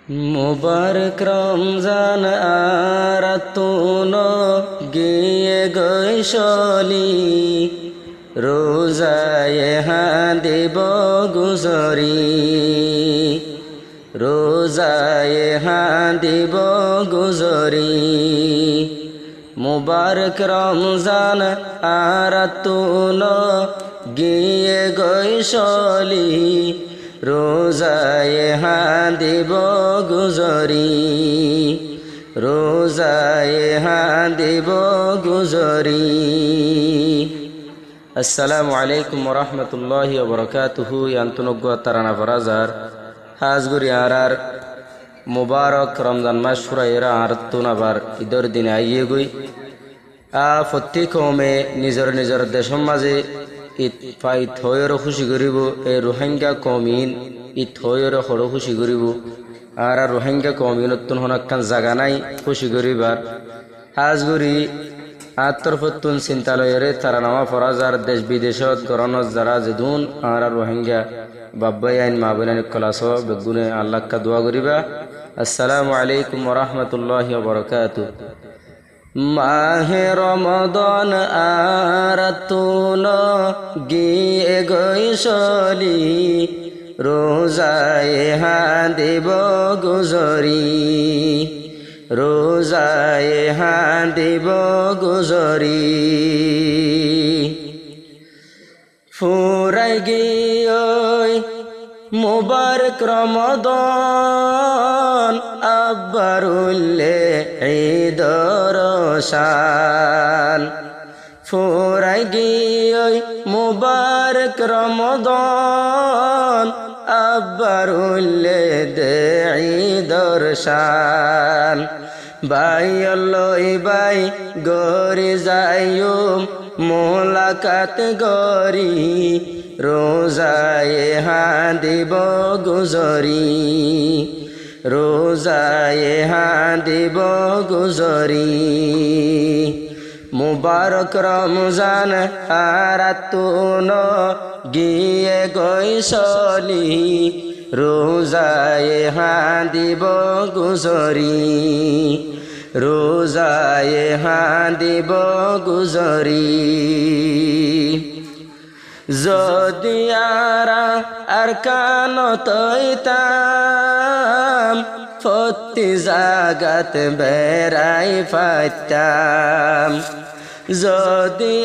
মুবারক রমজান আর তুন গিয়ে গৈশলি রোজায় হাদিব গুজরি রোজায় হাদিব গুজরি মুবারক রমজান আর তুন গিয়ে গৈশলি রোজায় হাদিব গুজরি রোজায় হাদিব গুজরি। আসসালামু আলাইকুম ওরহমতুল্লাহি ওবরকাতুহু। ইয়ান্তনুগ্গ তারানা ফরাজার হাজগুরি আর মুবারক রমজান মাস ফুরাইরা আর তুনাবার ঈদের দিনে আইয়ে গই প্রত্যেক কমে নিজর নিজর দেশের মাঝে ঈদ পাই থয়র খুশি করিব। এই রোহিঙ্গা কমিন ঈদ থয়র সড় খুশি করিব আর রোহিঙ্গা কমিন নতুন হনাক্কান জাগা নাই খুশি করিবার হাজগুড়ি আত্মরফতুন চিন্তালয়ের তারা নামা ফরাজার দেশ বিদেশত গরনত যারা যেদুন আর রোহিঙ্গা বাব্বাই আইন মা বোন কলাস বেগুনে আল্লাহকা দোয়া করিবা। আসসালামু আলাইকুম ওরহমতুল্লাহি ওবরকাতুহু। মাহে রমদান আর তুন গিয়ে গৈশলি রোজায় হাদিব গুজরি রোজায় হাদিব গুজরি। ফুরাই গিয়ে মুবারক রমদান আব্বারুল্লে ঈদর শান ফুরাই গিয়ে মুবারক রমদান আব্বারুল্লে দে ঈদর শান। বাই লই বাই গরি যাইম মোলাকাত গরি রোজায় হাদিব গুজরি রোজায় হাদিব গুজরি। মুবারক রমজান আর তুন গিয়ে গৈশলি রোজায় হাদিব গুজরি রোজায় হাদিব গুজরি। যদি আর কান তৈতাম প্রতি জাগাত বেড়াই পাইতাম যদি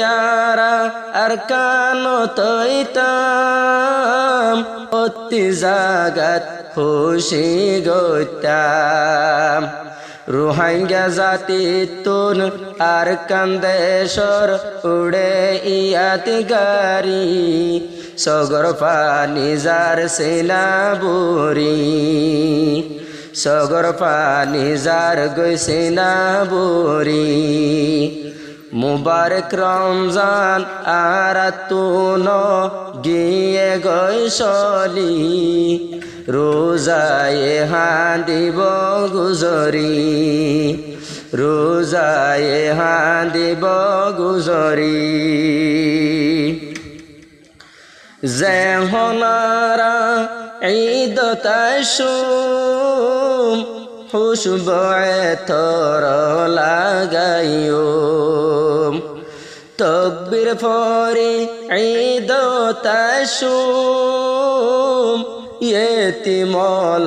আর কান তৈতাম প্রতি জাগাত খুশি গইতাম। রোহিঙ্গা জাতি তুন আর কান্দেশর উড়ে ইয়াত গারি সগর পানি যার সেনাবুরি সগর পানি যার গই সেনাবুরি। মুবারক রমজান আর তুন গিয়ে গৈশলি রোজায় হাদিব গুজরি রোজায় হাদিব গুজরি। যেহনারা ঈদ তাইসুম খুশবুয়ে তোর লাগাইও তকবীর ফরি ঈদ তাইসুম ইয়েতিমলরে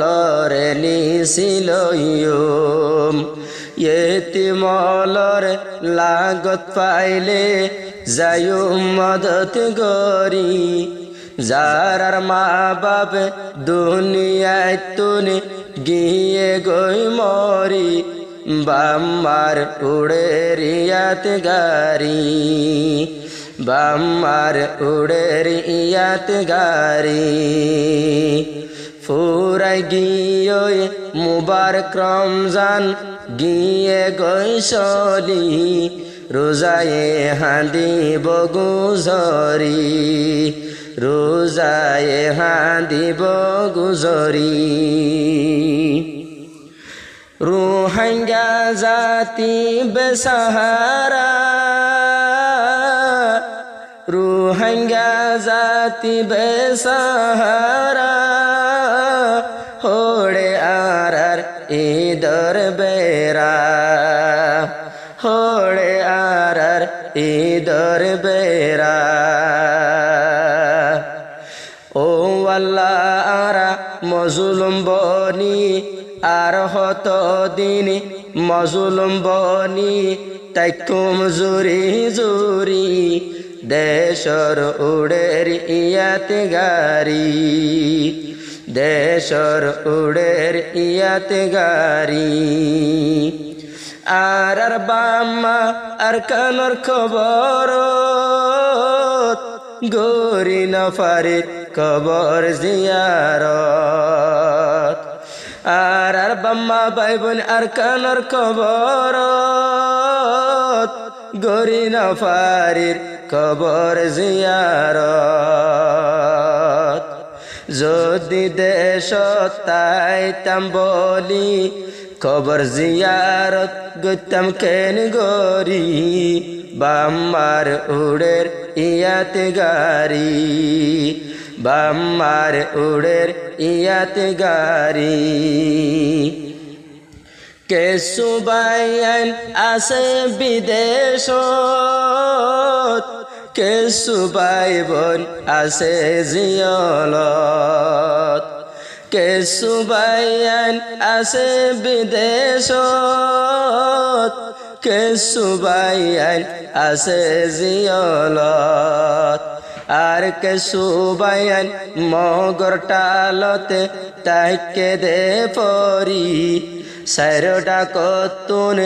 নিছিলয়ুম ইয়েতিমলরে লাগত পাইলে যায়ুম মদত গরি যারার মা বাপ দুনিয়ায় তুনি গিয়ে গই মরি বাম্মার উড়ে রিয়াত গারি বাম্মার উড়ে রিয়াত গারি। ফুরাই গিয়ে মুবারক রমজান গিয়ে গৈশলি রোজায় হাদিব গুজরি রোজায় হাদিব গুজরি। রোহিঙ্গা জাতি বেসাহারা রোহিঙ্গা জাতি বেসাহারা হোড়ে আরা ঈদর বেরা হড়ে আর ঈদর বেরা ও আল্লাহ আরা মজলুম বনি আর হত দিন মজলুম বনি তাইকুম জুরি জুরি দেশর উড়ের ইয়াত গারি দেশর উড়ের ইয়াত গারি আর বাম্মা আর কানর খবর গরি নফারির কবর জিয়ারত আর বাম্মা ভাই বোন আর কানর খবর গরি নফারির কবর জিয়ারত যদি দেশ তাইতাম বলি কবর জিয়ারত গইতাম কেন গরি বাম্মার উড়ের ইয়াত গারি বাম্মার উড়ের ইয়াত গারি কে সুবাইন আছে বিদেশত কে সুবাই বোন আছে জিয়লত কে সুবাইন আছে বিদেশত কে সুবাইন আছে জিয়লত আর কে সুবাইন মগর টালতে তাইকে দে পরি সাইরটা কতুন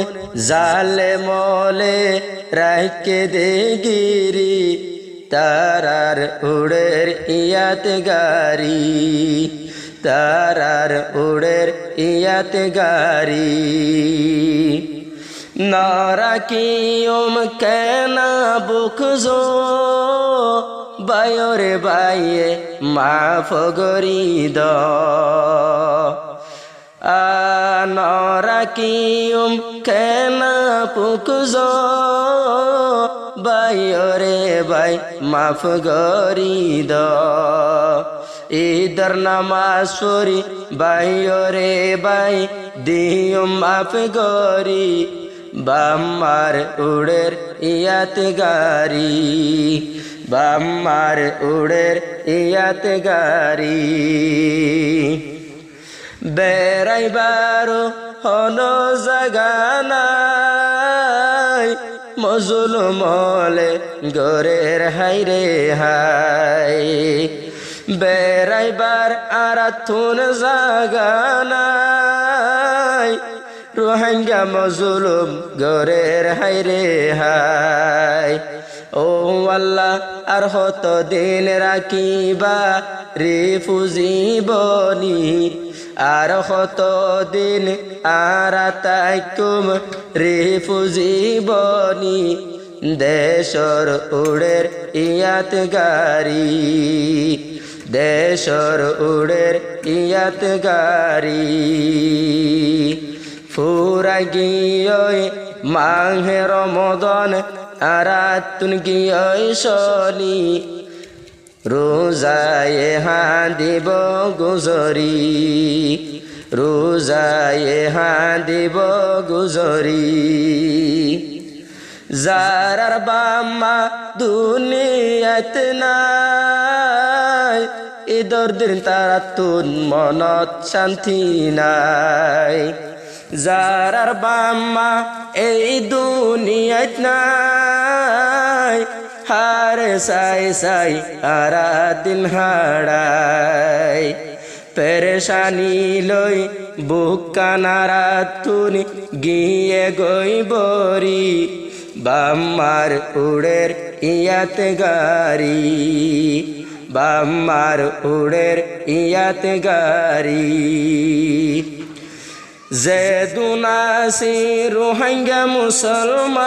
জালে মলে রাইকে দে গিরি তারার উড়ের ইয়াত গারি তারার উড়ের ইয়াত গারি নারা কিয়ম কেনা বুকজো বায়রে বাইয়ে মাফ গরি দ নরা কিয়ম কেনা পুকজো বায়রে বাই মাফ গরি দ ঈদর নামাজ পড়ি বাইরে বাই দিও মাফ গরি বাম্মার উড়ের ইয়াত গারি বাম্মার উড়ের ইয়াত গারি বেড়াইবারো হন জাগানাই মজলুমলে গরের হাইরে হাই বেড়াইবার আরাথুন জাগানাই রোহিঙ্গা মজলুম গরের হাইরে হাই ও আল্লাহ আর হত দিন রাখিবা রিফুজি বনি আর হত দিন আর তাইকুম রিফুজি বনি দেশর উড়ের ইয়াত গারি দেশর উড়ের ইয়াত গারি ফুরা গিয়ে মাহে রমদন আরাতুন গিয়ে সলি রোজায়ে হাদিব গুজরি রোজায়ে হাদিব গুজরি জারার বাম্মা দুনিয়াত নাই ঈদর দিন তারাতুন মনত শান্তি নাই জারার বাম্মা এই দুনিয়াত নাই হারে সাই সাই আরা দিন হাড়াই পেরেশানি লই বুক কানারা তুনি গিয়ে গই বরি বাম্মার উড়ের ইয়াত গারি বাম্মার উড়ের ইয়াত গারি জেদুনাসি রোহিঙ্গা মুসলমান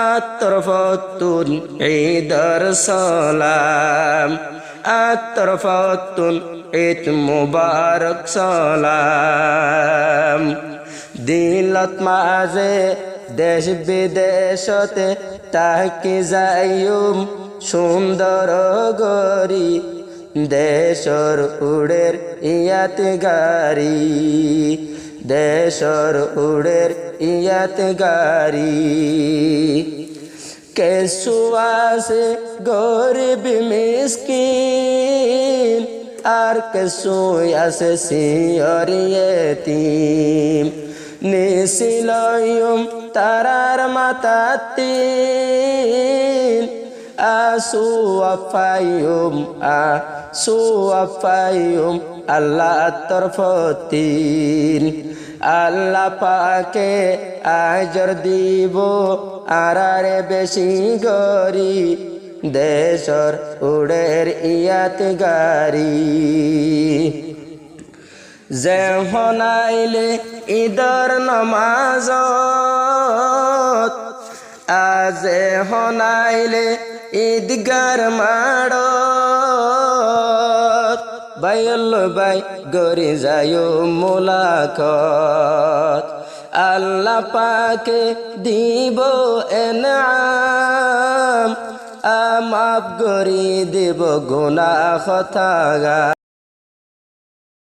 আতরফতুন ঈদর সালাম আতরফতুন ঈদ মুবারক সালাম দিলত মাঝে দেশ বিদেশতে তাকি যাইম সুন্দর গরি দেশর উড়ের ইয়াত গারি দেশর উড়ের ইয়াত গারি কেসু আছে গরিব মিসকিন আর কেসু আছে সিয়রিয়েতিম নিসিলয়ুম তারার মাতাতিন আসু আফায়ুম আল্লাহ তরফতিন আল্লাহ পাকে আজর দিব আরারে বেশি গরি দেশর উড়ের ইয়াত গারি যে হনাইলে ঈদর নমাজ আজে হনাইলে ঈদগার মাড় বাইল বাই গরি যায় মোলাকত আল্লাহ পাকে দিব এনাম মাফ করি দেব গুনাহ খতা